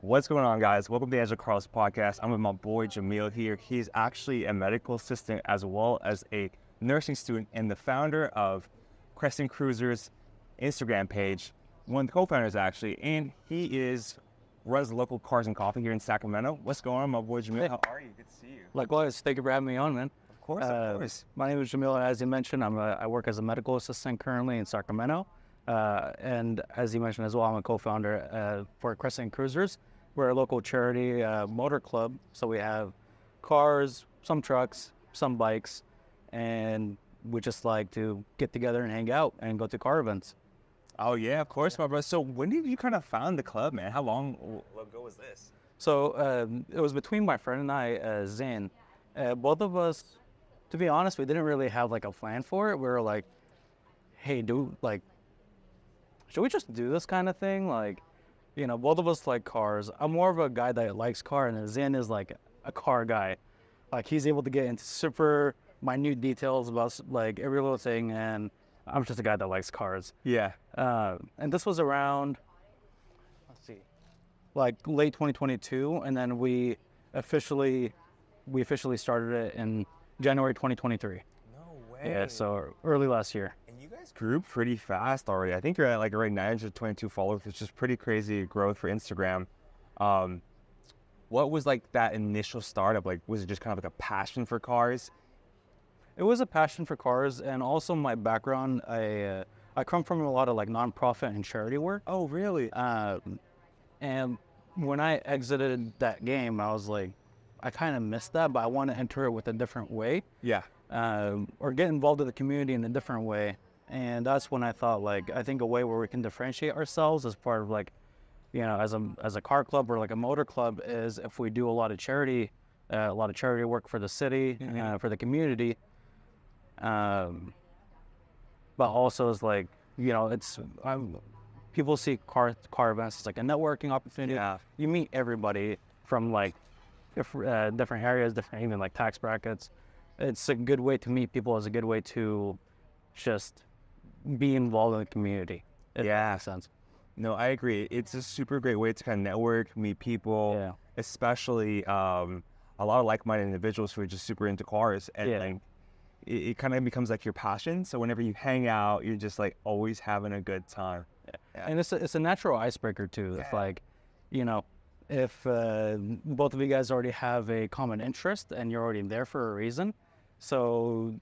What's going on, guys? Welcome to the Angelo podcast. I'm with my boy Jamil here. He's actually a medical assistant as well as a nursing student and the founder of Crescent Cruisers Instagram page. One of the co-founders, actually, and he runs the local Cars and Coffee here in Sacramento. What's going on, my boy Jamil? Hey. How are you? Good to see you. Likewise, thank you for having me on, man. Of course. My name is Jamil. As you mentioned, I work as a medical assistant currently in Sacramento. And as you mentioned as well, I'm a co-founder for Crescent Cruisers. We're a local charity motor club. So we have cars, some trucks, some bikes, and we just like to get together and hang out and go to car events. Oh, yeah, of course, my brother. So when did you kind of found the club, man? How long ago was this? So it was between my friend and I, Zane. Both of us, to be honest, we didn't really have like a plan for it. We were like, hey, should we just do this kind of thing? Like, you know, both of us like cars. I'm more of a guy that likes cars, and Zane is like a car guy. Like, he's able to get into super minute details about like every little thing, and I'm just a guy that likes cars. Yeah. And this was around, like late 2022, and then we officially started it in January 2023. No way. Yeah, so early last year. And you guys grew pretty fast already. I think you're at like already 922 followers, which is pretty crazy growth for Instagram. What was like that initial startup? Like, was it just kind of like a passion for cars? It was a passion for cars, and also my background. I come from a lot of like nonprofit and charity work. Oh, really? And when I exited that game, I was like, I kind of missed that, but I want to enter it with a different way. Yeah. Or get involved in the community in a different way. And that's when I thought, like, I think a way where we can differentiate ourselves as part of like, you know, as a car club or like a motor club is if we do a lot of charity work for the city, for the community. But also is like, you know, people see car events as like a networking opportunity. Yeah. You meet everybody from like different areas, different even like tax brackets. It's a good way to meet people. It's a good way to just be involved in the community. If that makes sense. No, I agree. It's a super great way to kind of network, meet people, especially a lot of like-minded individuals who are just super into cars. And like, it kind of becomes like your passion. So whenever you hang out, you're just like always having a good time. Yeah. And it's a natural icebreaker too. If like, you know, if both of you guys already have a common interest and you're already there for a reason, so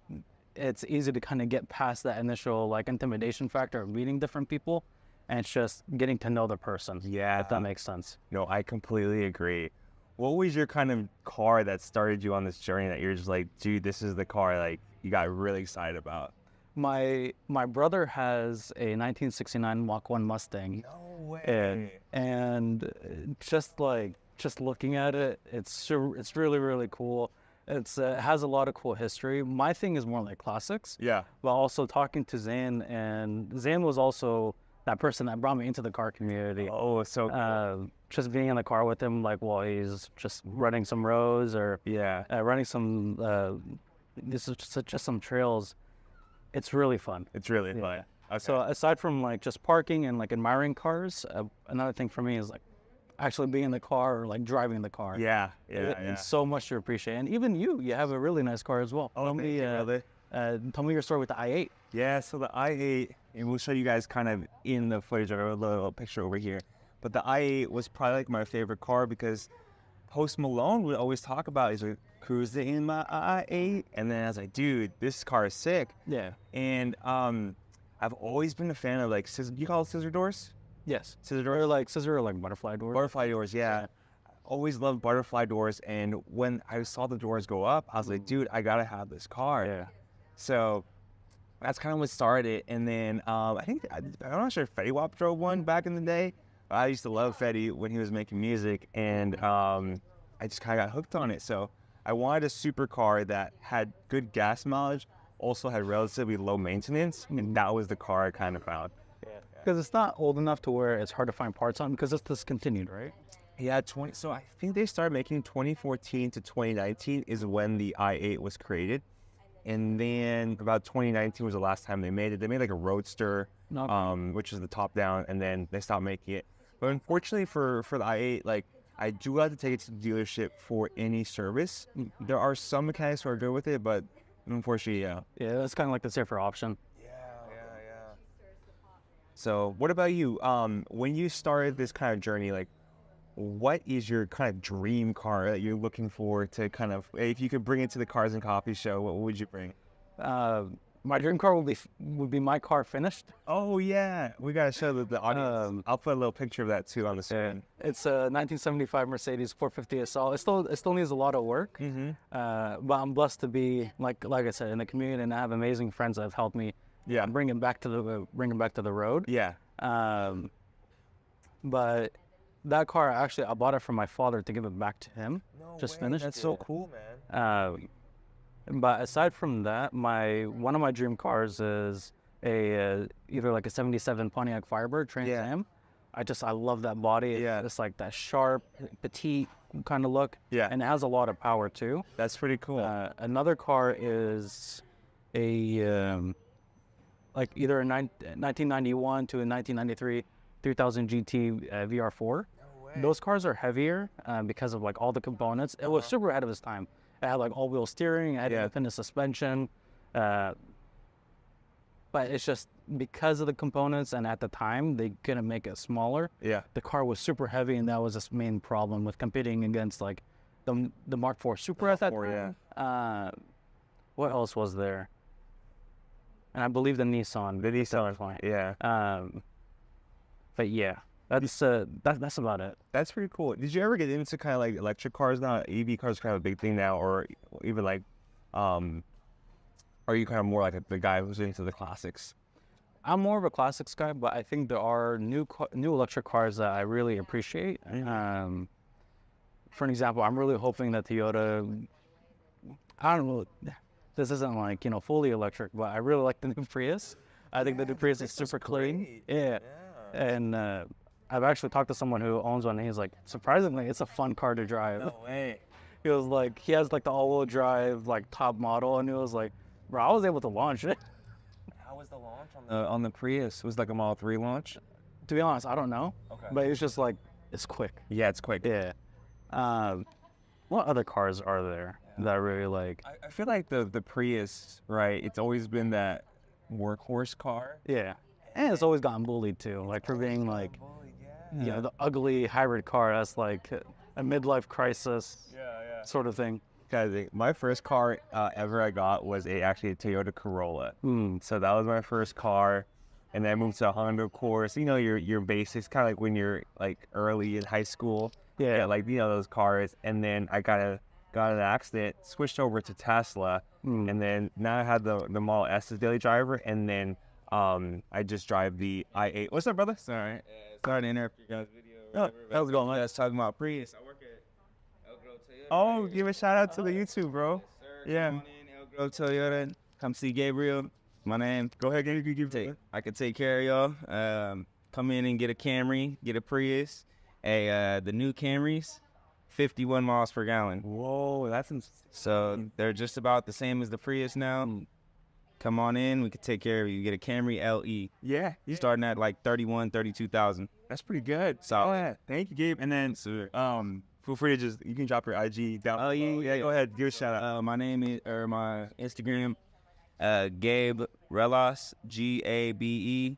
it's easy to kind of get past that initial like intimidation factor of meeting different people, and it's just getting to know the person. Yeah, if that makes sense. No, I completely agree. What was your kind of car that started you on this journey that you're just like, dude, this is the car like you got really excited about? My brother has a 1969 Mach 1 Mustang. No way. And just looking at it, it's really, really cool. It has a lot of cool history. My thing is more like classics. Yeah. But also talking to Zane, and Zane was also that person that brought me into the car community. Oh, so cool. Just being in the car with him, like while he's just running some roads or running some just some trails. It's really fun. It's really fun. Okay. So aside from like just parking and like admiring cars, another thing for me is like actually being in the car or like driving the car. It's so much to appreciate. And even you have a really nice car as well. Oh, tell me your story with the i8. Yeah, so the i8, and we'll show you guys kind of in the footage or a little picture over here. But the i8 was probably like my favorite car because Post Malone would always talk about, he's like, cruising in my i8. And then I was like, dude, this car is sick. Yeah. And I've always been a fan of like, you call it scissor doors? Yes. Scissor doors? Or like butterfly doors. Butterfly doors, yeah. Always loved butterfly doors. And when I saw the doors go up, I was like, dude, I gotta have this car. Yeah. So that's kind of what started. And then I'm not sure if Fetty Wap drove one back in the day. I used to love Fetty when he was making music, and I just kind of got hooked on it. So I wanted a supercar that had good gas mileage, also had relatively low maintenance, and that was the car I kind of found. Because it's not old enough to where it's hard to find parts on, because it's discontinued, right? Yeah, so I think they started making 2014 to 2019 is when the i8 was created. And then about 2019 was the last time they made it. They made like a Roadster, which is the top down, and then they stopped making it. But unfortunately for the i8, like I do have to take it to the dealership for any service. There are some mechanics who are good with it, but unfortunately, yeah. Yeah, that's kind of like the safer option. Yeah. So, what about you? When you started this kind of journey, like, what is your kind of dream car that you're looking for to kind of, if you could bring it to the Cars and Coffee show, what would you bring? My dream car would be my car finished. Oh yeah, we gotta show the audience. I'll put a little picture of that too on the screen. It's a 1975 Mercedes 450 SL. It still needs a lot of work. But I'm blessed to be like I said in the community, and I have amazing friends that have helped me. Yeah. Bring him back to the road. Yeah. But that car I bought it from my father to give it back to him. No Just way, finished. That's so cool, man. But aside from that, one of my dream cars is either like a '77 Pontiac Firebird Trans Am. I love that body. It's like that sharp, petite kind of look. Yeah. And it has a lot of power too. That's pretty cool. Another car is like either a 1991 to a 1993 3000 GT VR4. No way. Those cars are heavier because of like all the components. It was super ahead of its time. It had like all-wheel steering, it had independent suspension, but it's just because of the components, and at the time they couldn't make it smaller. Yeah. The car was super heavy, and that was its main problem with competing against like the Mark IV Super at that time. Yeah. What else was there? And I believe the Nissan. The Nissan. Yeah. But yeah. That's about it. That's pretty cool. Did you ever get into kind of like electric cars now? EV cars are kind of a big thing now, or even like, are you kind of more like the guy who's into the classics? I'm more of a classics guy, but I think there are new electric cars that I really appreciate. For an example, I'm really hoping that Toyota. I don't know. This isn't like fully electric, but I really like the new Prius. I think the new Prius is super clean. Yeah. And I've actually talked to someone who owns one, and he's like, surprisingly, it's a fun car to drive. No way. He was like, he has like the all-wheel drive, like top model, and he was like, bro, I was able to launch it. How was the launch on the Prius? Was it like a Model 3 launch? To be honest, I don't know. Okay. But it's just like, it's quick. Yeah, it's quick. Yeah. What other cars are there that I really like? I feel like the Prius, right? It's always been that workhorse car. Yeah. And it's always gotten bullied too, like for being like, the ugly hybrid car that's like a midlife crisis sort of thing. Guys, my first car ever I got was actually a Toyota Corolla. So that was my first car, and then I moved to a Honda, of course. Your basics, kind of like when you're like early in high school. Yeah, like those cars. And then I got in an accident, switched over to Tesla, and then now I had the Model S as daily driver, and then I just drive the i8. What's up, brother? Sorry to interrupt your guys' video. How's it going, man? Let's talk about Prius. I work at Elgro Toyota. Oh, give a shout out to the YouTube, bro. Yes, sir. Yeah. Come on in, Elgro Toyota. Come see Gabriel. My name. Go ahead, give I can take care of y'all. Come in and get a Camry, get a Prius. The new Camrys, 51 miles per gallon. Whoa, that's So they're just about the same as the Prius now. Come on in, we can take care of you. You get a Camry LE. yeah. Starting at like 32,000. That's pretty good. So yeah. Thank you, Gabe. And then feel free to you can drop your IG down. Oh yeah. Go ahead, give a shout out. My name is my Instagram, Gabe Relas, GABERUELAS.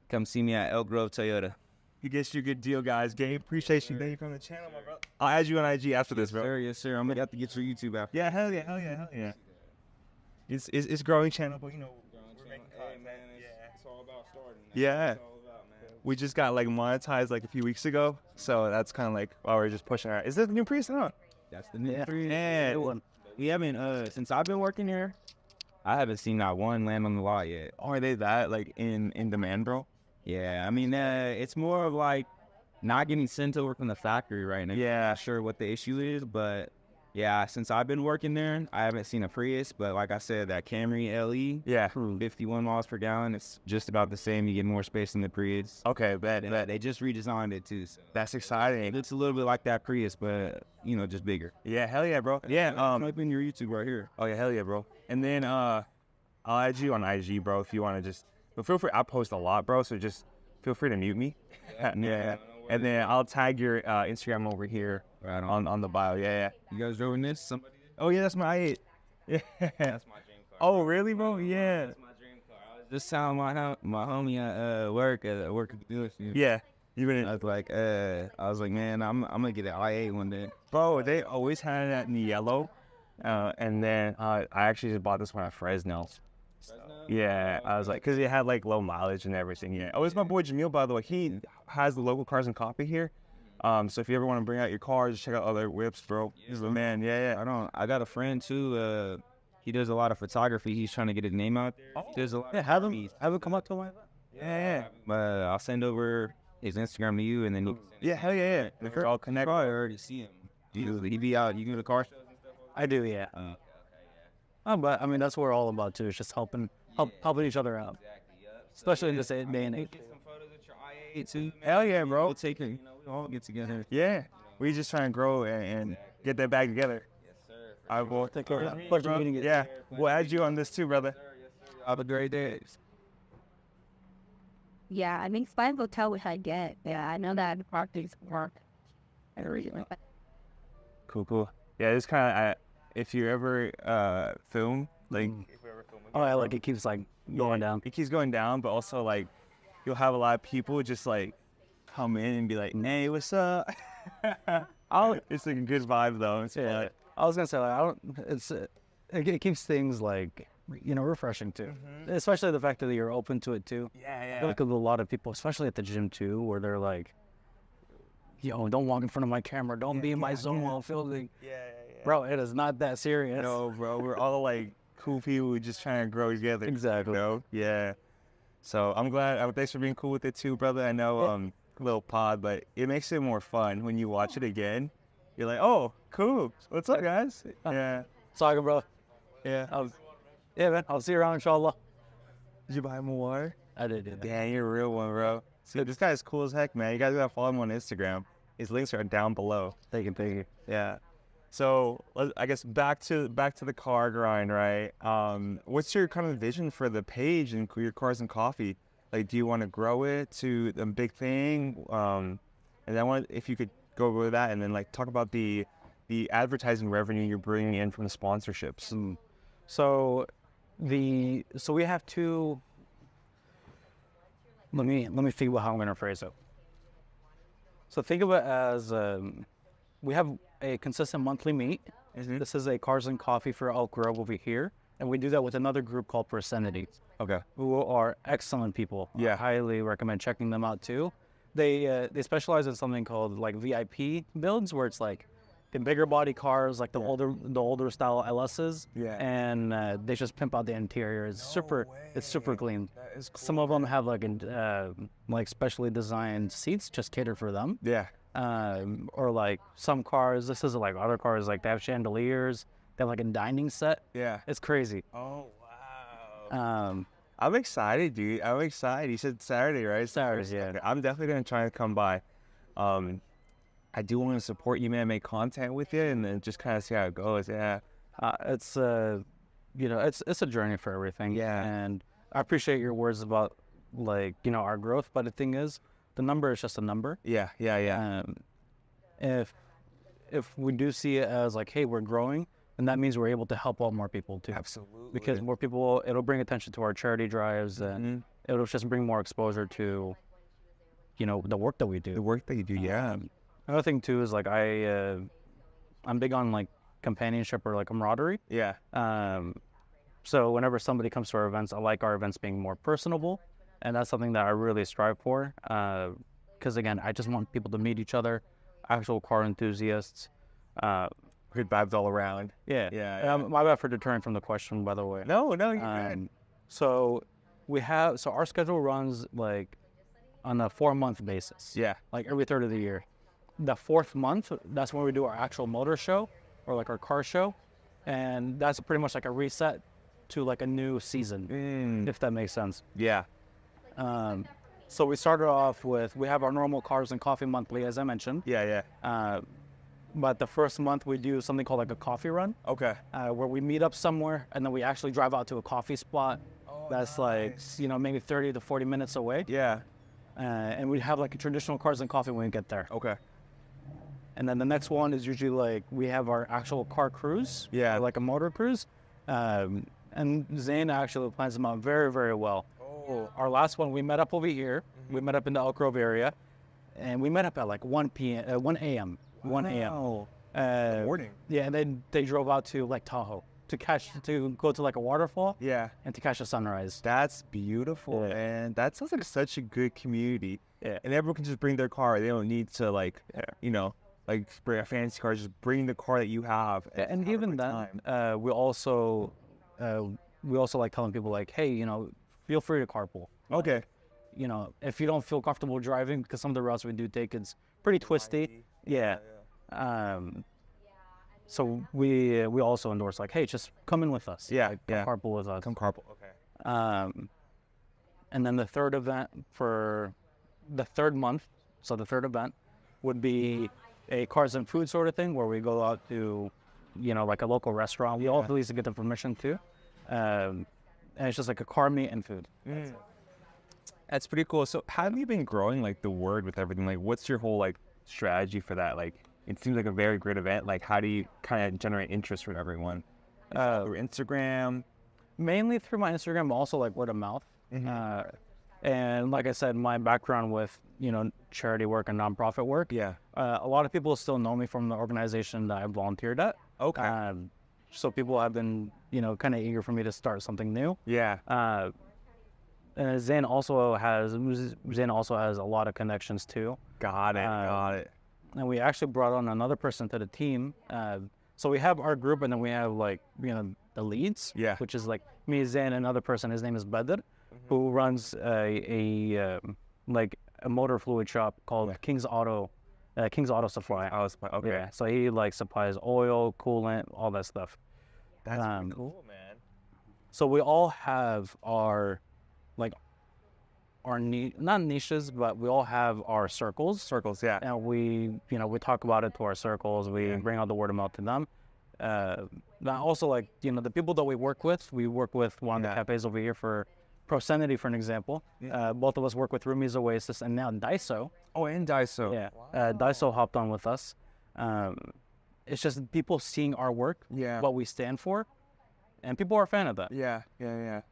Come see me at Elk Grove Toyota. He gets you a good deal, guys. Gabe, appreciate you. Thank you for the channel, my brother. I'll add you on IG after this, bro. Yes, sir. I'm gonna have to get your YouTube after. Yeah, hell yeah. It's growing channel, but we're making content. Man, it's all about starting. Yeah. It's all about, man. We just got like monetized like a few weeks ago, so that's kind of like why we're just pushing out. Is this the new Prius or not? That's the new Yeah. And we haven't since I've been working here, I haven't seen not one land on the lot yet. Oh, are they that like in demand, bro? Yeah, I mean, it's more of like not getting sent over from the factory right now. Yeah. Not sure what the issue is, but yeah, since I've been working there, I haven't seen a Prius, but like I said, that Camry LE, Yeah. 51 miles per gallon, it's just about the same. You get more space in the Prius. Okay, bet. But they just redesigned it too. So That's exciting. it looks a little bit like that Prius, but just bigger. Yeah, hell yeah, bro. Yeah. Type in your YouTube right here. Oh yeah, hell yeah, bro. And then I'll add you on IG, bro, if you want to just. But feel free. I post a lot, bro. So just feel free to mute me. Yeah. And then I'll tag your Instagram over here Right on the bio. Yeah. You guys drove this? Somebody? Oh yeah, that's my I8. Yeah. That's my dream car. Oh really, bro? Yeah. That's my dream car. I was just telling my homie at work at the dealership. Yeah. You I been, was like, man, I'm gonna get an I8 one day. bro? They always had that in the yellow, and then I actually just bought this one at Fresno. Yeah, I was like, because it had like low mileage and everything. Yeah. Oh, it's my boy Jamil, by the way. He has the local Cars and Coffee here. So if you ever want to bring out your car, just check out other whips, bro. He's the man. Yeah. I got a friend too. He does a lot of photography. He's trying to get his name out there. He does a lot. Yeah, have him come up to my event. Yeah. I'll send over his Instagram to you, and then you can Yeah. Hell yeah. If we're all connected. probably already see him. He be out. You go to car shows and stuff. I do, yeah. But I mean, that's what we're all about too. It's just helping each other out, especially in this day and age. Get some photos with your I8 too. Man. Hell yeah, bro. We'll take it. We all get together. Yeah. We just trying to grow and get that back together. Yes, sir. I will Take care. Pleasure meeting you. Yeah. We'll add you on this too, brother. Have a great day. Yeah, I mean, Spice Hotel, which I get. Yeah, I know that the practice work. Cool. Yeah, it's kind of, if you ever film, like, if we ever film, Oh, yeah, like it keeps like going down. it keeps going down, but also like, you'll have a lot of people just like come in and be like, "Hey, what's up?" It's like a good vibe though. It's Yeah, fun. I was gonna say like I don't. It keeps things like refreshing too, especially the fact that you're open to it too. I feel like a lot of people, especially at the gym too, where they're like, "Yo, don't walk in front of my camera. Don't be in my zone while filming." Yeah. Bro, it is not that serious. No, bro, we're all like cool people just trying to grow together. Exactly. You know? Yeah. So I'm glad. Thanks for being cool with it too, brother. I know, little pod, but it makes it more fun when you watch it again. You're like, oh, cool. What's up, guys? Yeah. Sorry, bro. Yeah. Yeah, man. I'll see you around, inshallah. Did you buy him a water? I did. Damn, you're a real one, bro. See, this guy's cool as heck, man. You guys gotta follow him on Instagram. His links are down below. Thank you. Yeah. So I guess back to the car grind, right? What's your kind of vision for the page and your Cars and Coffee? Like, do you want to grow it to a big thing? And then if you could go over that and then like talk about the advertising revenue you're bringing in from the sponsorships. So we have two. Let me figure out how I'm gonna phrase it. So think of it as we have a consistent monthly meet. This is a Cars and Coffee for Elk Grove over here, and we do that with another group called Crescent, Okay. who are excellent people. Yeah. I highly recommend checking them out too. They specialize in something called like VIP builds, where it's like the bigger body cars, like the older style LSs. Yeah. And they just pimp out the interior. It's super clean. That is cool. Some of them have like specially designed seats just catered for them. Yeah. Or like some cars, this is like other cars, like they have chandeliers. They have like a dining set. Yeah. It's crazy. Oh wow. Um, I'm excited, dude. I'm excited. You said Saturday, right? Saturdays, yeah. Okay. I'm definitely gonna try to come by. I do want to support you, man. Make content with you, and then just kind of see how it goes. Yeah. it's it's a journey for everything. Yeah. And I appreciate your words about like our growth, but the thing is, the number is just a number. Yeah. If we do see it as like, hey, we're growing, then that means we're able to help out more people too. Absolutely. Because more people, it'll bring attention to our charity drives, and it'll just bring more exposure to, the work that we do. the work that you do, yeah. Another thing too is like I'm big on like companionship or like camaraderie. Yeah. So whenever somebody comes to our events, I like our events being more personable, and that's something that I really strive for. Because again, I just want people to meet each other, actual car enthusiasts. Good vibes all around. Yeah. Yeah. My bad for deterring from the question, by the way. No, you're good. So our schedule runs like on a 4-month basis. Yeah. Like every third of the year. The 4th month, that's when we do our actual motor show or like our car show. And that's pretty much like a reset to like a new season, if that makes sense. Yeah. So we started off with, we have our normal Cars and Coffee monthly, as I mentioned. Yeah. But the first month we do something called like a coffee run, Okay. where we meet up somewhere and then we actually drive out to a coffee spot that's like, maybe 30 to 40 minutes away. Yeah. and we have like a traditional cars and coffee when we get there. Okay. And then the next one is usually like we have our actual car cruise, Yeah. like a motor cruise. And Zane actually plans them out very, very well. Oh. Our last one, we met up over here. We met up in the Elk Grove area, and we met up at like 1 p.m., 1 a.m., 1 a.m. Wow. Morning. Yeah, and then they drove out to Lake Tahoe to go to like a waterfall Yeah. and to catch a sunrise. That's beautiful, Yeah. man. That sounds like such a good community. Yeah. And everyone can just bring their car. They don't need to bring a fancy car. Just bring the car that you have. And have a even great then, time. we also like telling people like, hey, feel free to carpool. Okay. If you don't feel comfortable driving, because some of the routes we do take it's pretty twisty. Yeah. So we also endorse like, hey, just come in with us. Yeah, Like, yeah. come carpool with us. Come carpool. Okay. And then the third event for the third month, so the third event would be a cars and food sort of thing where we go out to, like a local restaurant. We all at least get the permission to. And it's just like a car meet and food. That's pretty cool. So how have you been growing like the word with everything? Like what's your whole like strategy for that? Like it seems like a very great event. Like how do you kind of generate interest with everyone? Through Instagram? Mainly through my Instagram, but also like word of mouth. And like I said, my background with, charity work and nonprofit work. Yeah. A lot of people still know me from the organization that I volunteered at. Okay. So people have been, kind of eager for me to start something new. Yeah. And Zane also has a lot of connections too. Got it. And we actually brought on another person to the team. So we have our group, and then we have like the leads. Yeah. Which is like me, Zane, and another person. His name is Bedr, who runs a motor fluid shop called King's Auto Supply. Okay. Yeah. So he like supplies oil, coolant, all that stuff. That's pretty cool, man. So we all have our not niches, but we all have our circles. Circles, yeah. And we talk about it to our circles. We bring out the word of mouth to them. Now also the people that we work with one of the cafes over here for Proxenity, for an example. Both of us work with Rumi's Oasis and now Daiso. Oh, and Daiso. Yeah. Daiso hopped on with us. It's just people seeing our work, what we stand for, and people are a fan of that. Yeah.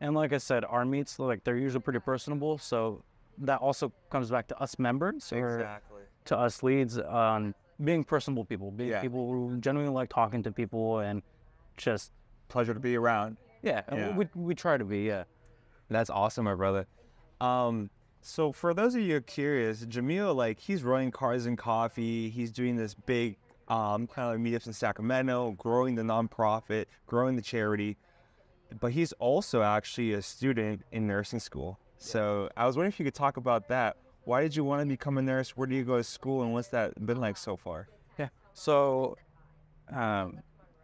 And like I said, our meets, they're usually pretty personable, so that also comes back to us members or to us leads on being personable people, being people who genuinely like talking to people and just Pleasure to be around. we try to be. That's awesome, my brother. So for those of you curious, Jamil, he's running Cars and Coffee. He's doing this big kind of meetups in Sacramento, growing the nonprofit, growing the charity. But he's also actually a student in nursing school. So I was wondering if you could talk about that. Why did you want to become a nurse? Where do you go to school, and what's that been like so far? Yeah. So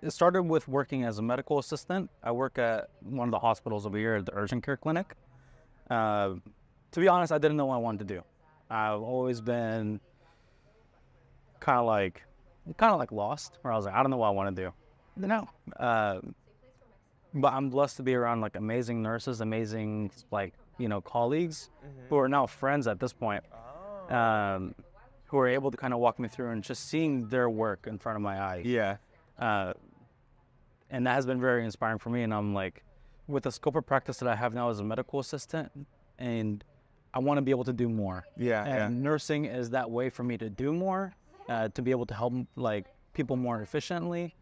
it started with working as a medical assistant. I work at one of the hospitals over here at the urgent care clinic. To be honest, I didn't know what I wanted to do. I've always been kind of like lost, where I was like, I don't know what I want to do. No. But I'm blessed to be around amazing nurses, amazing colleagues who are now friends at this point, who are able to kind of walk me through and just seeing their work in front of my eyes. Yeah. And that has been very inspiring for me. And I'm with the scope of practice that I have now as a medical assistant, and I want to be able to do more. And nursing is that way for me to do more, to be able to help people more efficiently.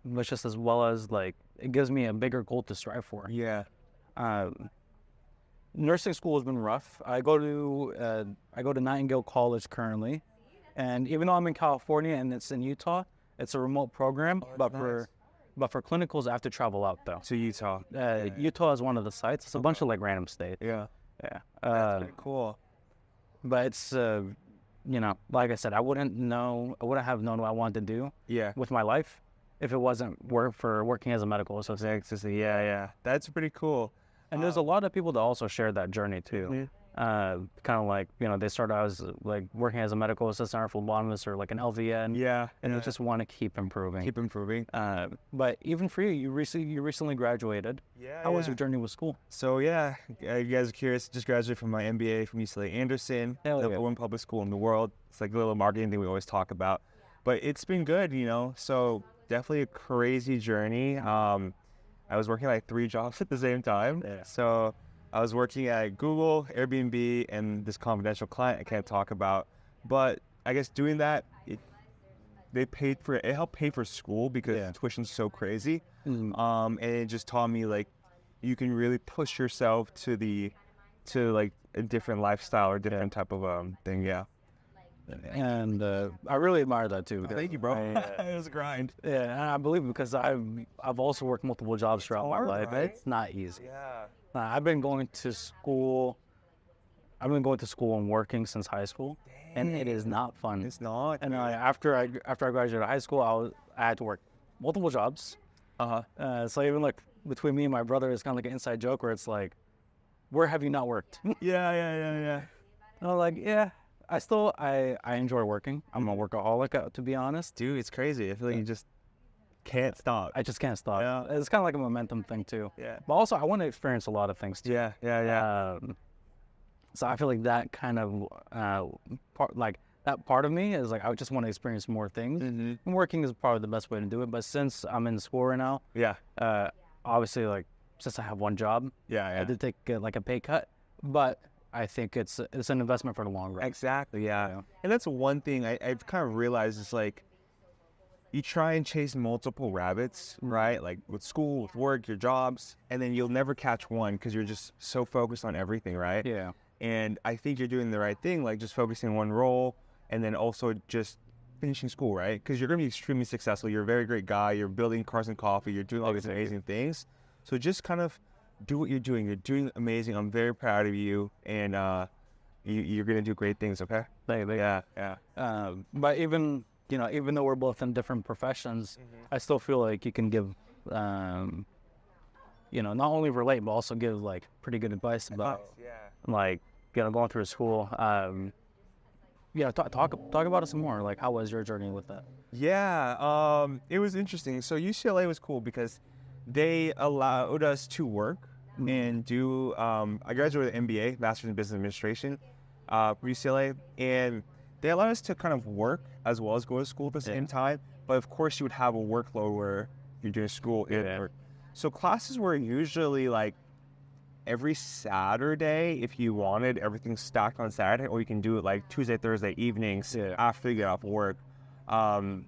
But just as well as it gives me a bigger goal to strive for. Nursing school has been rough. I go to Nightingale College currently, and even though I'm in California and it's in Utah, it's a remote program. But for clinicals, I have to travel out though. To Utah. Utah is one of the sites. It's a bunch of random states. That's pretty cool. But it's like I said, I wouldn't have known what I wanted to do with my life if it wasn't for working as a medical assistant. That's pretty cool. And there's a lot of people that also share that journey too. kind of like, they started out as like working as a medical assistant or phlebotomist or like an LVN. Yeah. And they just want to keep improving. Keep improving. But even for you, you recently graduated. Yeah. How was your journey with school? So yeah, you guys are curious, just graduated from my MBA from UCLA Anderson, Hell the yeah. one public school in the world. It's like a little marketing thing we always talk about. But it's been good, so definitely a crazy journey. I was working like 3 jobs at the same time. Yeah. So I was working at Google, Airbnb, and this confidential client I can't talk about. But I guess doing that, it helped pay for school because tuition's so crazy. And it just taught me like you can really push yourself to like a different lifestyle or different type of thing. Yeah. And I really admire that too. Thank you, bro. It was a grind. Yeah, and I believe it because I've also worked multiple jobs throughout my hard, life. right? It's not easy. Yeah. I've been going to school. I've been going to school and working since high school, and it is not fun. It's not. And after I graduated high school, I had to work multiple jobs. So even like between me and my brother, it's kind of like an inside joke where it's like, where have you not worked? Yeah. And I'm like, yeah. I enjoy working. I'm a workaholic, to be honest. Dude, it's crazy. I feel like you just can't stop. I just can't stop. Yeah. It's kind of like a momentum thing too. Yeah. But also, I want to experience a lot of things too. Yeah. So I feel like that kind of part of me is like I just want to experience more things. And working is probably the best way to do it. But since I'm in school right now, obviously like since I have one job, I did take like a pay cut, but I think it's an investment for the long run. Exactly, yeah. And that's one thing I've kind of realized is like you try and chase multiple rabbits, right? Like with school, with work, your jobs, and then you'll never catch one because you're just so focused on everything, right? Yeah. And I think you're doing the right thing, like just focusing on one role and then also just finishing school, right? Because you're going to be extremely successful. You're a very great guy. You're building Crescent Coffee. You're doing all these amazing things. So just kind of do what you're doing. You're doing amazing. I'm very proud of you, and you're gonna do great things. Okay? Yeah. But even though we're both in different professions, I still feel like you can give, not only relate but also give like pretty good advice about like going through school. Talk about it some more. Like, how was your journey with that? Yeah. It was interesting. So UCLA was cool because they allowed us to work and do, I graduated with an MBA, Master's in Business Administration, from UCLA, and they allowed us to kind of work as well as go to school at the same time, but of course you would have a workload where you're doing school and work. So classes were usually like every Saturday if you wanted, everything stacked on Saturday, or you can do it like Tuesday, Thursday evenings after you get off work. And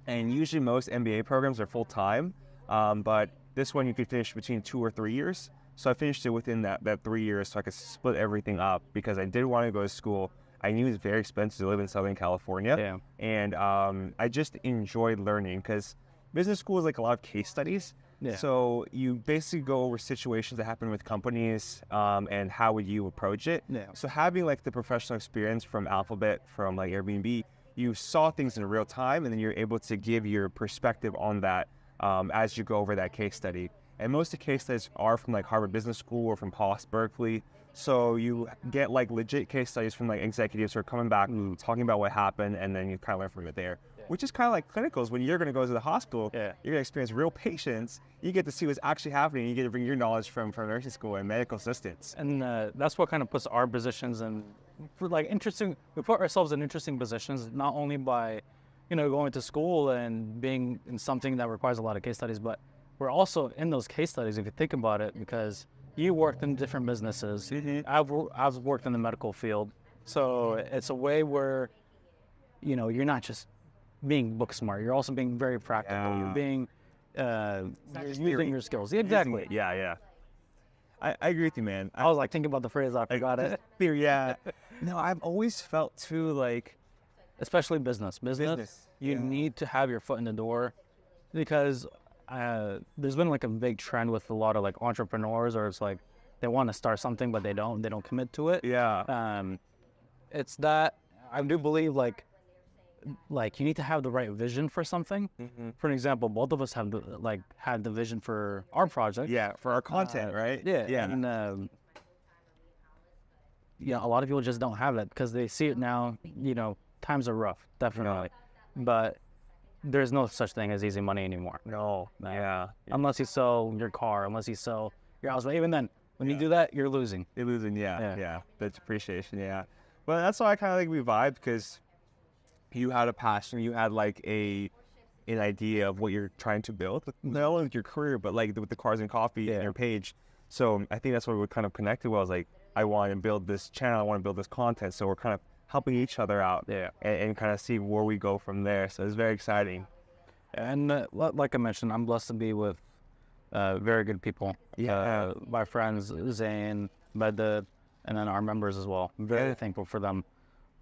usually most MBA programs are full-time, but this one you could finish between 2 or 3 years. So I finished it within that 3 years so I could split everything up because I did want to go to school. I knew it was very expensive to live in Southern California. And I just enjoyed learning because business school is like a lot of case studies. So you basically go over situations that happen with companies and how would you approach it. So having like the professional experience from Alphabet, from like Airbnb, you saw things in real time and then you're able to give your perspective on that as you go over that case study. And most of the case studies are from like Harvard Business School or from Post Berkeley. So you get like legit case studies from like executives who are coming back talking about what happened, and then you kind of learn from it there. Which is kind of like clinicals. When you're going to go to the hospital, you're going to experience real patients. You get to see what's actually happening. You get to bring your knowledge from nursing school and medical assistants. And that's what kind of puts our positions in, for like interesting. We put ourselves in interesting positions, not only by, going to school and being in something that requires a lot of case studies, but we're also in those case studies, if you think about it, because you worked in different businesses. I've worked in the medical field. So it's a way where, you're not just being book smart. You're also being very practical. You're being, you're using your skills. Exactly. Yeah. I agree with you, man. I was like thinking about the phrase, I forgot it. Yeah. No, I've always felt too like, especially business. You need to have your foot in the door, because there's been like a big trend with a lot of like entrepreneurs, or it's like they want to start something but they don't commit to it. It's that I do believe like you need to have the right vision for something. For an example, both of us have had the vision for our project. For our content, right? And a lot of people just don't have that because they see it now. Times are rough, definitely, but there's no such thing as easy money anymore. No. Yeah. Unless you sell your car, unless you sell your house. But even then, when you do that, you're losing. You're losing, Yeah. yeah. That's appreciation, yeah. But that's why I kind of like we vibed because you had a passion, you had like an idea of what you're trying to build, not only with your career, but like with the Cars and Coffee and your page. So I think that's where we kind of connected. Was like, I want to build this channel, I want to build this content. So we're kind of helping each other out, and kind of see where we go from there. So it's very exciting. And like I mentioned, I'm blessed to be with very good people. My friends, Zane, Medda, and then our members as well. I'm very thankful for them.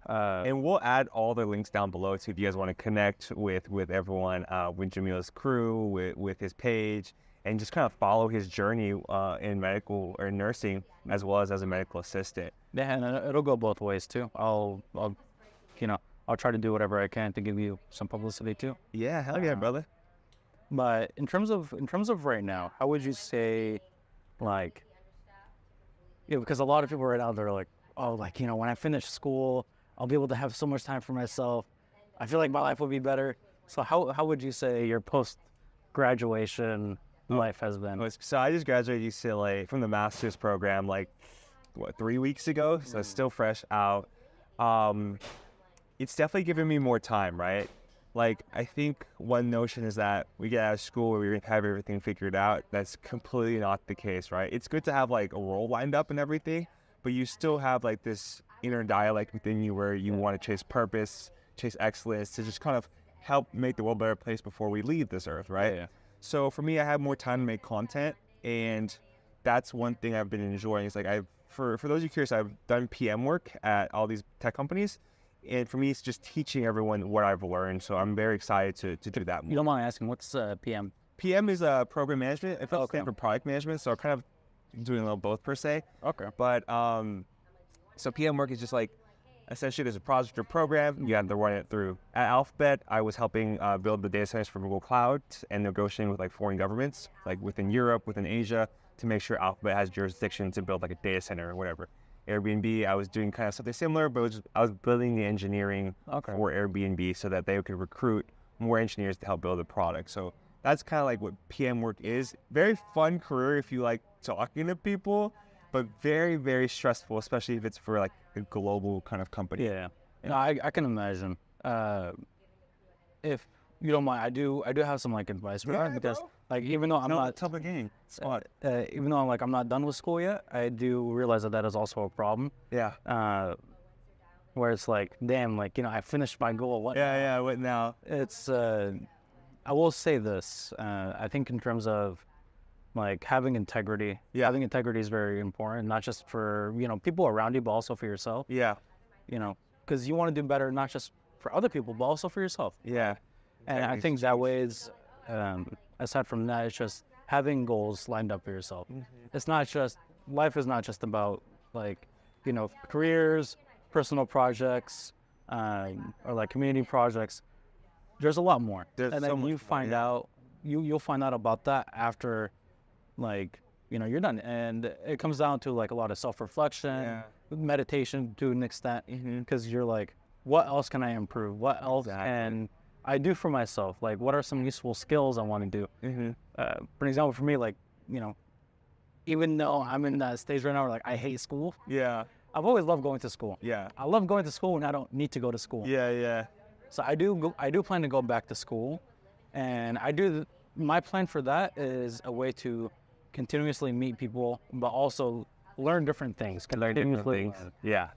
And we'll add all the links down below too if you guys want to connect with everyone, with Jamila's crew, with his page, and just kind of follow his journey in medical or nursing as well as a medical assistant. Yeah, and it'll go both ways too. I'll try to do whatever I can to give you some publicity too. Yeah, hell yeah, brother. But in terms of right now, how would you say, like, because a lot of people right now, they're like, oh, like, when I finish school, I'll be able to have so much time for myself. I feel like my life will be better. So how would you say your post-graduation life has been? So I just graduated UCLA from the master's program, like, 3 weeks ago? So it's still fresh out. It's definitely given me more time, right? Like, I think one notion is that we get out of school where we have everything figured out. That's completely not the case, right? It's good to have, like, a role lined up and everything, but you still have, like, this inner dialect within you where you want to chase purpose, chase excellence, to just kind of help make the world a better place before we leave this earth, right? Yeah. So for me, I have more time to make content, and that's one thing I've been enjoying. It's like for those of you curious, I've done PM work at all these tech companies. And for me, it's just teaching everyone what I've learned. So I'm very excited to do that more. You don't mind asking, what's PM? PM is program management. It does stand for product management. So I'm kind of doing a little both per se. Okay. But so PM work is just like, essentially there's a project or program, you have to run it through. At Alphabet, I was helping build the data centers for Google Cloud and negotiating with like foreign governments, like within Europe, within Asia, to make sure Alphabet has jurisdiction to build like a data center or whatever. Airbnb, I was doing kind of something similar, but I was building the engineering for Airbnb so that they could recruit more engineers to help build the product. So that's kind of like what PM work is. Very fun career if you like talking to people, but very, very stressful, especially if it's for like a global kind of company. Yeah. No, I can imagine. If you don't mind, I do have some like advice for that because like even though I'm not top of game, even though I'm not done with school yet, I do realize that is also a problem. Yeah. Where it's like, damn, like I finished my goal. What? Yeah. What now? It's I will say this. I think in terms of like having integrity. Yeah. Having integrity is very important, not just for people around you, but also for yourself. Yeah. Because you want to do better, not just for other people, but also for yourself. Yeah. And I think that way is, aside from that, it's just having goals lined up for yourself. Mm-hmm. It's not just, life is not just about like, careers, personal projects, or like community projects. There's a lot more. There's and then you find out, you'll find out about that after like, you're done. And it comes down to like a lot of self-reflection, meditation to an extent, because you're like, what else can I improve? What else can I do for myself? Like, what are some useful skills I want to do? For example, for me, like, even though I'm in that stage right now where like I hate school, I've always loved going to school. I love going to school when I don't need to go to school. So I do plan to go back to school, and my plan for that is a way to continuously meet people, but also learn different things. Yeah.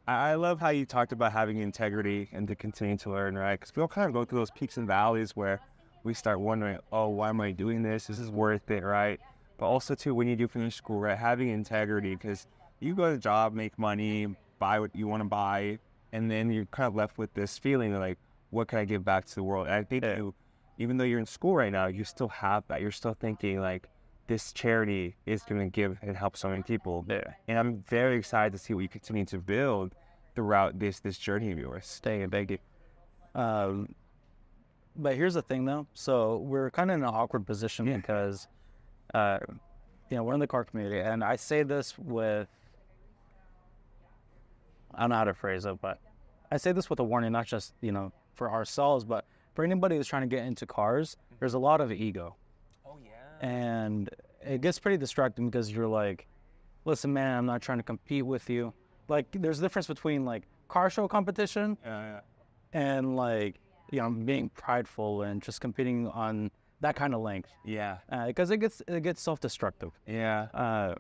I love how you talked about having integrity and to continue to learn, right? Because we all kind of go through those peaks and valleys where we start wondering, oh, why am I doing this? This is worth it, right? But also, too, when you do finish school, right, having integrity, because you go to a job, make money, buy what you want to buy, and then you're kind of left with this feeling of like, what can I give back to the world? And I think even though you're in school right now, you still have that. You're still thinking like, this charity is going to give and help so many people. And I'm very excited to see what you continue to build throughout this journey of yours. Thank you. But here's the thing though. So we're kind of in an awkward position because, we're in the car community, and I say this with I don't know how to phrase it, but I say this with a warning, not just, for ourselves, but for anybody who's trying to get into cars, there's a lot of ego. Oh yeah. And it gets pretty distracting because you're like, listen, man, I'm not trying to compete with you. Like, there's a difference between like car show competition and like, being prideful and just competing on that kind of length. Yeah. Because it gets self-destructive. Yeah.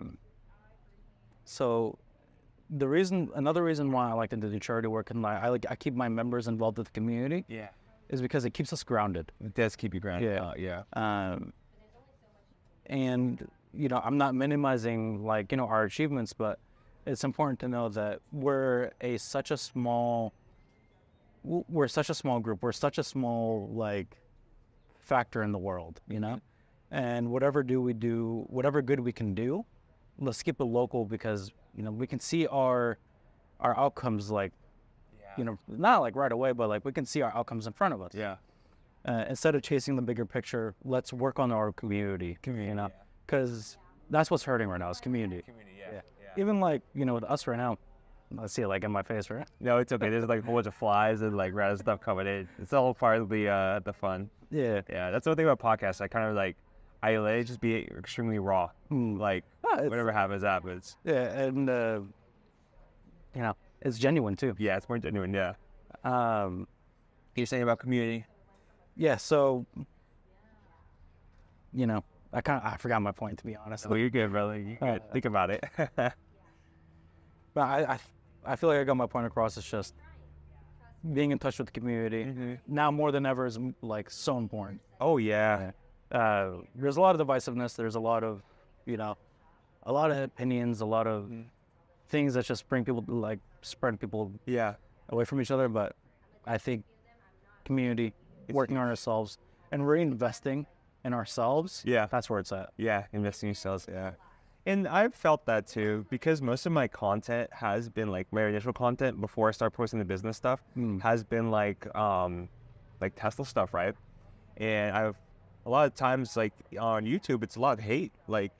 So another reason why I like to do charity work and I keep my members involved with the community Yeah. is because it keeps us grounded. It does keep you grounded. Yeah. Yeah. And I'm not minimizing like our achievements, but it's important to know that we're such a small group. We're such a small like factor in the world, and whatever good we can do, let's keep it local because we can see our outcomes like not like right away, but like we can see our outcomes in front of us. Yeah. Instead of chasing the bigger picture, let's work on our community. Because that's what's hurting right now is community. Yeah. Even like with us right now, I see it like in my face, right? No, it's okay. There's like a whole bunch of flies and like random stuff coming in. It's all part of the fun. Yeah. Yeah, that's the one thing about podcasts. I kind of like, I let it just be extremely raw. Like, whatever happens, happens. Yeah, and it's genuine too. Yeah, it's more genuine. Yeah. You're saying about community? Yeah. So, I forgot my point, to be honest. Oh, you're good, brother. You good. Think about it. But I feel like I got my point across. It's just being in touch with the community now more than ever is like so important. Oh yeah. There's a lot of divisiveness. There's a lot of, a lot of opinions, a lot of things that just bring people like spread people away from each other. But I think community, working on ourselves and reinvesting in ourselves. Yeah. That's where it's at. Yeah, investing in yourselves. Yeah. And I've felt that too because most of my content has been like my initial content before I start posting the business stuff has been like Tesla stuff, right? And I've a lot of times like on YouTube, it's a lot of hate. Like,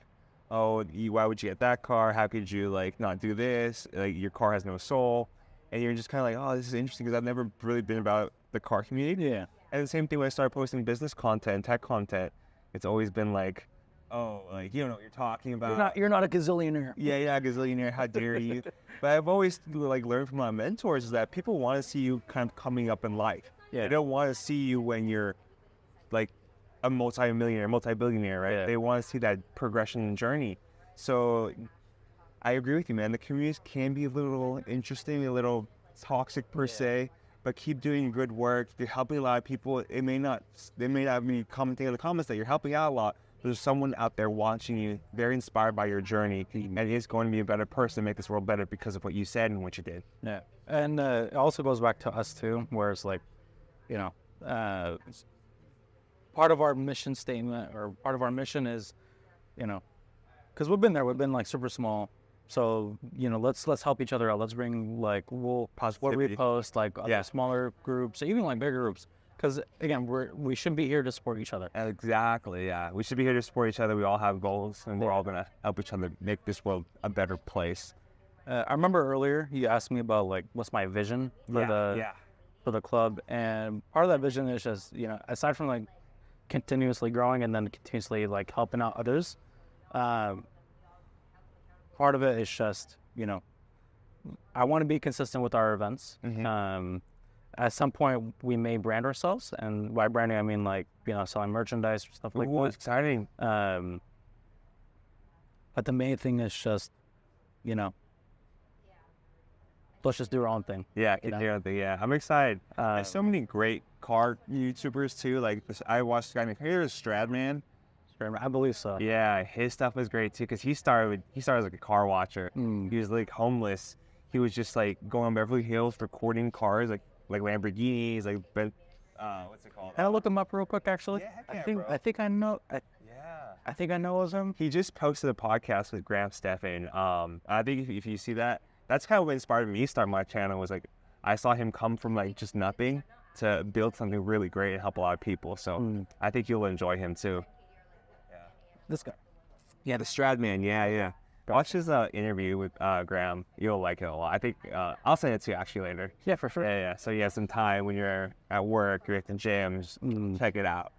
oh, why would you get that car? How could you like not do this? Like your car has no soul. And you're just kind of like, oh, this is interesting because I've never really been about the car community. Yeah. And the same thing when I started posting business content, tech content, it's always been like, oh, like, you don't know what you're talking about. You're not a gazillionaire. Yeah, gazillionaire, how dare you. But I've always like learned from my mentors is that people want to see you kind of coming up in life. Yeah. They don't want to see you when you're like a multi-millionaire, multi-billionaire, right? Yeah. They want to see that progression and journey. So I agree with you, man. The communities can be a little interesting, a little toxic per se, but keep doing good work. You're helping a lot of people. They may not be commenting in the comments that you're helping out a lot. There's someone out there watching you, very inspired by your journey, and is going to be a better person, make this world better because of what you said and what you did. Yeah, and it also goes back to us too, where it's like, part of our mission statement or part of our mission is, because we've been like super small, so let's help each other out. Let's bring like what we post like other smaller groups, even like bigger groups. Because again, we shouldn't be here to support each other. Exactly, yeah. We should be here to support each other. We all have goals, and we're all gonna help each other make this world a better place. I remember earlier you asked me about like what's my vision for the club, and part of that vision is just aside from like continuously growing and then continuously like helping out others, part of it is just I want to be consistent with our events. At some point, we may brand ourselves, and by branding, I mean like selling merchandise or stuff like that. Exciting! But the main thing is just, let's just do our own thing. Yeah, keep doing your own thing. Yeah, I'm excited. There's so many great car YouTubers too. Like I watched a guy named Stradman. I believe so. Yeah, his stuff was great too because he started as like a car watcher. He was like homeless. He was just like going on Beverly Hills recording cars like Lamborghinis, like what's it called? Can I look him up real quick, actually? Yeah, heck yeah, I think I know. I think I know of him. He just posted a podcast with Graham Stephan. I think if you see that, that's kind of what inspired me to start my channel. Was like I saw him come from like just nothing to build something really great and help a lot of people. So I think you'll enjoy him too. This guy. Yeah, the Stradman. Yeah. Watch his interview with Graham. You'll like it a lot. I think I'll send it to you actually later. Yeah, for sure. Yeah. So you have some time when you're at work, you're at the gym, just check it out.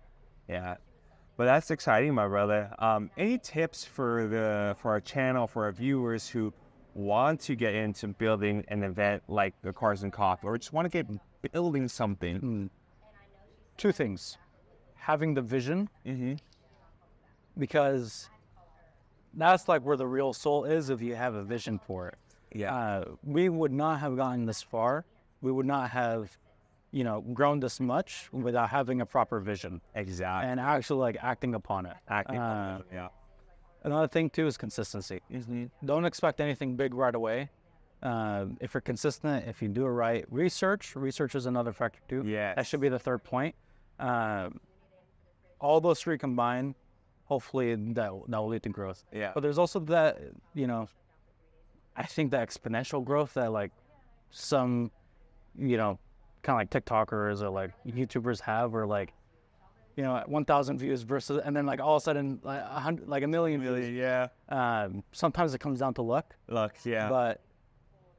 Yeah. But that's exciting, my brother. Any tips for our channel, for our viewers who want to get into building an event like the Cars and Coffee, or just want to get building something? Two things: having the vision, because that's like where the real soul is. If you have a vision for it, we would not have gotten this far. We would not have, grown this much without having a proper vision. Exactly. And actually like acting upon it. Another thing too is consistency. Don't expect anything big right away. If you're consistent, if you do it right, research is another factor too. Yeah, that should be the third point. All those three combined, hopefully that will lead to growth. Yeah. But there's also that, I think that exponential growth that like some, kind of like TikTokers or like YouTubers have, or like, 1,000 views versus, and then like all of a sudden like 100, like a million views. Yeah. Sometimes it comes down to luck. Yeah. But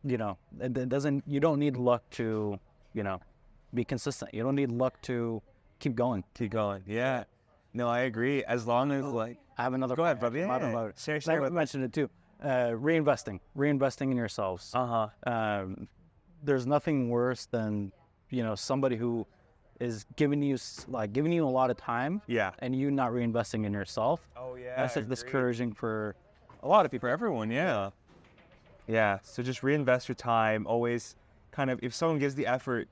it doesn't. You don't need luck to, be consistent. You don't need luck to keep going. Yeah. No, I agree. As long as like, I have another. Go ahead, brother. Yeah. Share I mentioned it too. Reinvesting in yourselves. There's nothing worse than somebody who is giving you a lot of time. Yeah. And you not reinvesting in yourself. Oh yeah. That's like discouraging for a lot of people. For everyone, yeah. Yeah. So just reinvest your time. Always kind of, if someone gives the effort,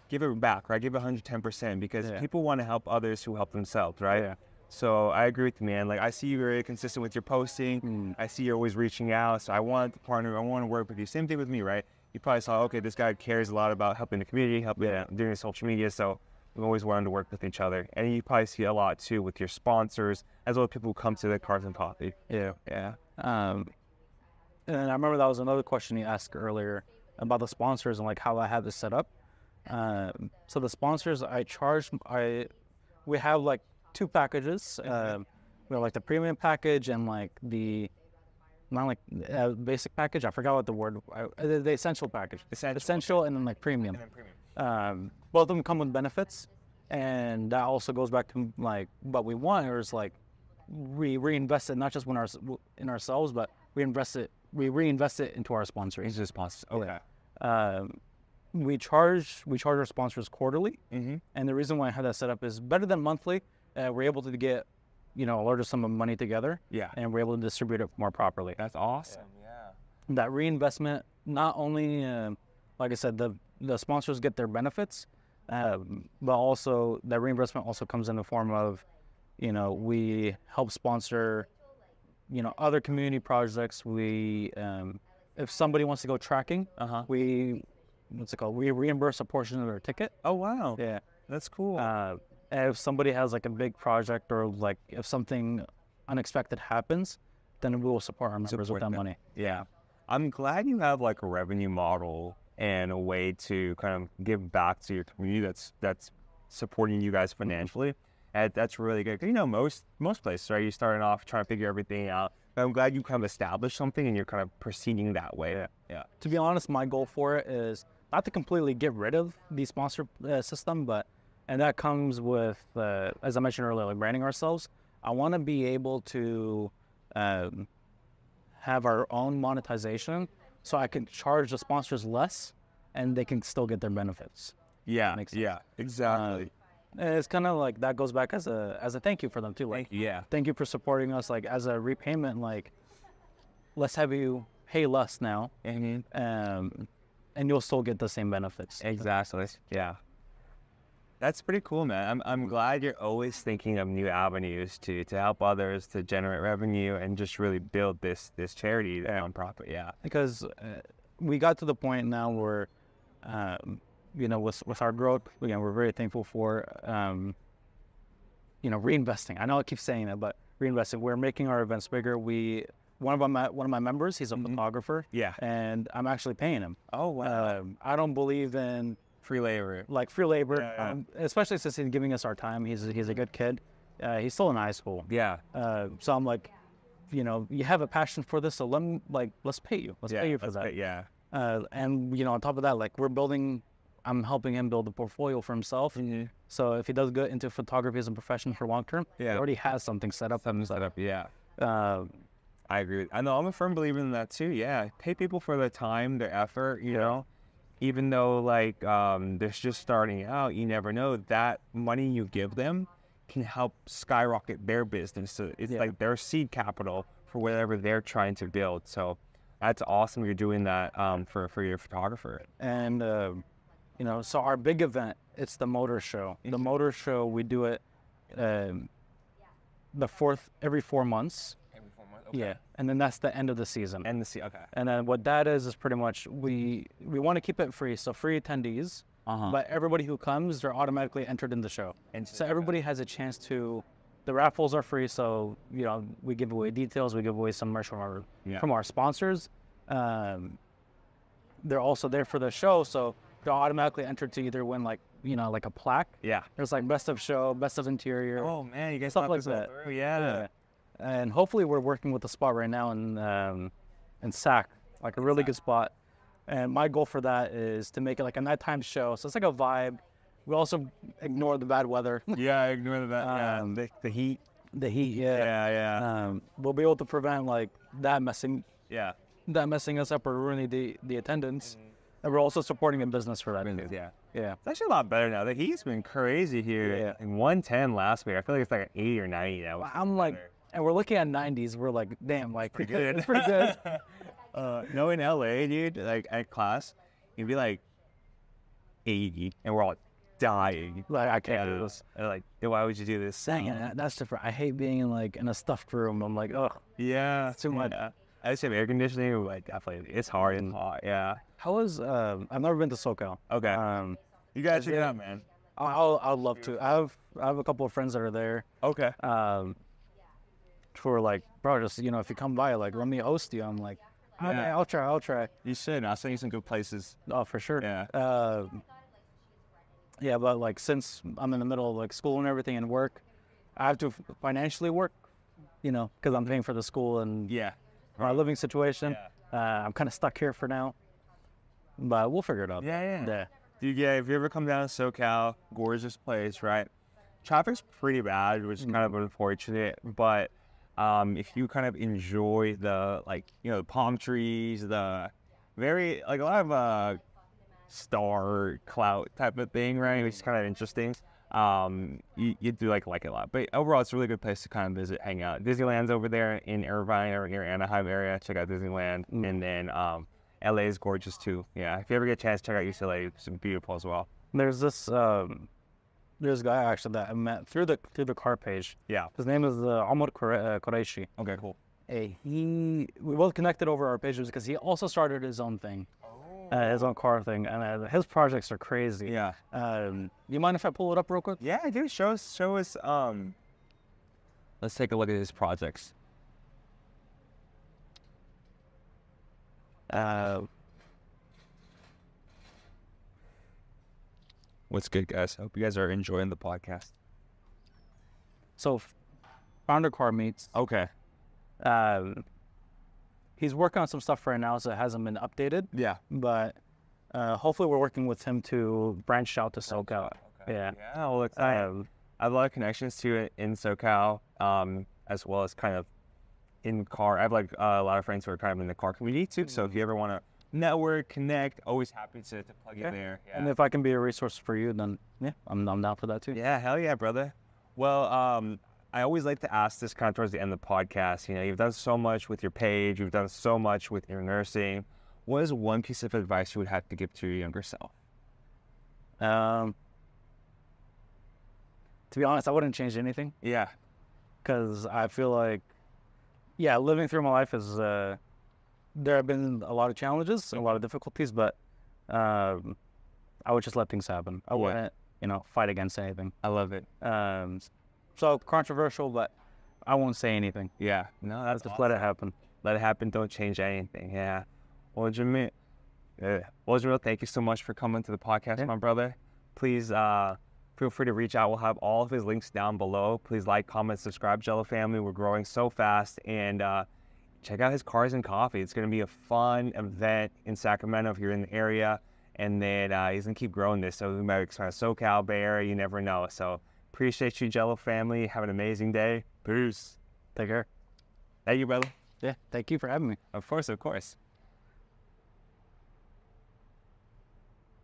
give it back, right? Give 110%, because people want to help others who help themselves, right? Yeah. So I agree with you, man. Like, I see you very consistent with your posting. I see you're always reaching out. So I want to partner. I want to work with you. Same thing with me, right? You probably saw, okay, this guy cares a lot about helping the community, doing social media. So we always wanted to work with each other. And you probably see a lot too with your sponsors, as well as people who come to the Cars and Coffee. Yeah. Yeah. And I remember that was another question you asked earlier about the sponsors and like how I had this set up. So the sponsors we have like two packages. We have like the premium package and like the basic package. I forgot what the word. The essential package. Essential, and then like premium. Both of them come with benefits, and that also goes back to like what we want, or is like we reinvest it not just in ourselves, but we reinvest it into our sponsors. Okay. We charge our sponsors quarterly, and the reason why I have that set up is better than monthly. We're able to get a larger sum of money together, and we're able to distribute it more properly. That's awesome. Yeah. That reinvestment, not only like I said, the sponsors get their benefits, but also that reinvestment also comes in the form of we help sponsor other community projects. We if somebody wants to go tracking, we reimburse a portion of their ticket. Oh wow. Yeah, that's cool. If somebody has like a big project, or like if something unexpected happens, then we will support our members with that money. Yeah. I'm glad you have like a revenue model and a way to kind of give back to your community that's supporting you guys financially. And that's really good. 'Cause, most places, right, you're starting off trying to figure everything out. But I'm glad you kind of established something and you're kind of proceeding that way. Yeah. To be honest, my goal for it is not to completely get rid of the sponsor system, and that comes with, as I mentioned earlier, like branding ourselves. I want to be able to have our own monetization, so I can charge the sponsors less, and they can still get their benefits. Yeah, Makes sense. yeah, exactly. And it's kind of like that goes back as a thank you for them too. Like, thank you for supporting us. Like as a repayment, like let's have you pay less now, and you'll still get the same benefits. Exactly. Yeah. That's pretty cool, man. I'm glad you're always thinking of new avenues to help others, to generate revenue, and just really build this charity nonprofit. Yeah. Because we got to the point now where, with our growth, we're very thankful for, reinvesting. I know I keep saying that, but reinvesting. We're making our events bigger. One of my members, he's a photographer. Yeah. And I'm actually paying him. Oh wow. I don't believe in free labor. Like free labor, Yeah. especially since he's giving us our time. He's a good kid. He's still in high school. Yeah. So I'm like, you know, you have a passion for this, so let's pay you. Let's pay you for that. Yeah. And, you know, on top of that, like I'm helping him build a portfolio for himself. Mm-hmm. So if he does get into photography as a profession for long term, Yeah. he already has something set up. Yeah. Uh, I agree. I know. I'm a firm believer in that too. Yeah. Pay people for their time, their effort, you know, even though like they're just starting out, you never know that money you give them can help skyrocket their business. So it's like their seed capital for whatever they're trying to build. So that's awesome. You're doing that for your photographer. And, you know, so our big event, it's the motor show. The motor show, we do it every 4 months. Every 4 months. Okay. Yeah. And then that's the end of the season. And okay. And then what that is pretty much we want to keep it free. So free attendees. But everybody who comes, they're automatically entered in the show. And so everybody has a chance to. The raffles are free, so you know we give away details. We give away some merch from our sponsors. They're also there for the show, so they're automatically entered to either win like a plaque. Yeah. There's like best of show, best of interior. Oh man, you guys stuff thought like this all that. through? Yeah. And hopefully we're working with a spot right now in SAC, like a really good spot. And my goal for that is to make it like a nighttime show. So it's like a vibe. We also ignore the bad weather. Yeah, I ignore that. The heat. The heat, Yeah. we'll be able to prevent like that messing us up or ruining the attendance. And we're also supporting a business for that. Too. Yeah. Yeah. It's actually a lot better now. The heat's been crazy here. Yeah. Like 110 last week. I feel like it's like 80 or 90 now. I'm like, and we're looking at 90s. We're like, damn, like Pretty good. it's pretty good. No, in LA, dude, like at class, you'd be like 80, and we're all dying. Like I can't do this. They're like, why would you do this? Dang it, that's different. I hate being in a stuffed room. I'm like, ugh. Yeah, too much. I just have air conditioning. Like definitely, it's hard and hot. Yeah. How is I've never been to SoCal. Okay. You guys check it out, man. I'd love to. I have a couple of friends that are there. Okay. Who are like, bro, just if you come by, like, let me host you. I'm like, okay, I'll try. You should. I'll send you some good places. Oh, for sure. Yeah. Yeah, but like since I'm in the middle of like school and everything and work, I have to financially work, because I'm paying for the school and my living situation. I'm kind of stuck here for now, but we'll figure it out. Yeah. Dude, if you ever come down to SoCal, gorgeous place, right? Traffic's pretty bad, which is kind of unfortunate, but if you kind of enjoy the the palm trees, the very a lot of star clout type of thing, right? Which is kind of interesting. You do like it a lot, but overall it's a really good place to kind of visit, hang out. Disneyland's over there in Irvine or near Anaheim area. Check out Disneyland, and then LA is gorgeous too. Yeah, if you ever get a chance, check out UCLA. It's beautiful as well. There's this there's a guy actually that I met through the car page. Yeah, his name is Amor Qureshi. Okay, cool. We both connected over our pages because he also started his own thing. His own car thing, and his projects are crazy. Yeah. You mind if I pull it up real quick? Yeah, dude. Show us. Let's take a look at his projects. What's good, guys? Hope you guys are enjoying the podcast. So, Founder Car Meets. Okay. He's working on some stuff right now, so it hasn't been updated. Yeah. But hopefully we're working with him to branch out to SoCal. Okay. Yeah. Yeah, well, I have a lot of connections to it in SoCal, as well as kind of in car. I have a lot of friends who are kind of in the car community too. So if you ever want to network, connect, always happy to plug you there. Yeah. And if I can be a resource for you, then I'm down for that too. Yeah, hell yeah, brother. Well, I always like to ask this kind of towards the end of the podcast. You've done so much with your page. You've done so much with your nursing. What is one piece of advice you would have to give to your younger self? To be honest, I wouldn't change anything. Yeah. Because I feel like, living through my life is, there have been a lot of challenges, a lot of difficulties, but I would just let things happen. I wouldn't, fight against anything. I love it. So controversial, but I won't say anything. Yeah. No, that's just awesome. let it happen. Let it happen. Don't change anything. Yeah. Well, Jamil, thank you so much for coming to the podcast, my brother. Please feel free to reach out. We'll have all of his links down below. Please like, comment, subscribe, Jello family. We're growing so fast. And check out his Cars and Coffee. It's going to be a fun event in Sacramento if you're in the area. And then he's going to keep growing this. So we might expand SoCal, Bay Area, you never know. So appreciate you, Jello family. Have an amazing day. Peace. Take care. Thank you, brother. Yeah, thank you for having me. Of course, of course.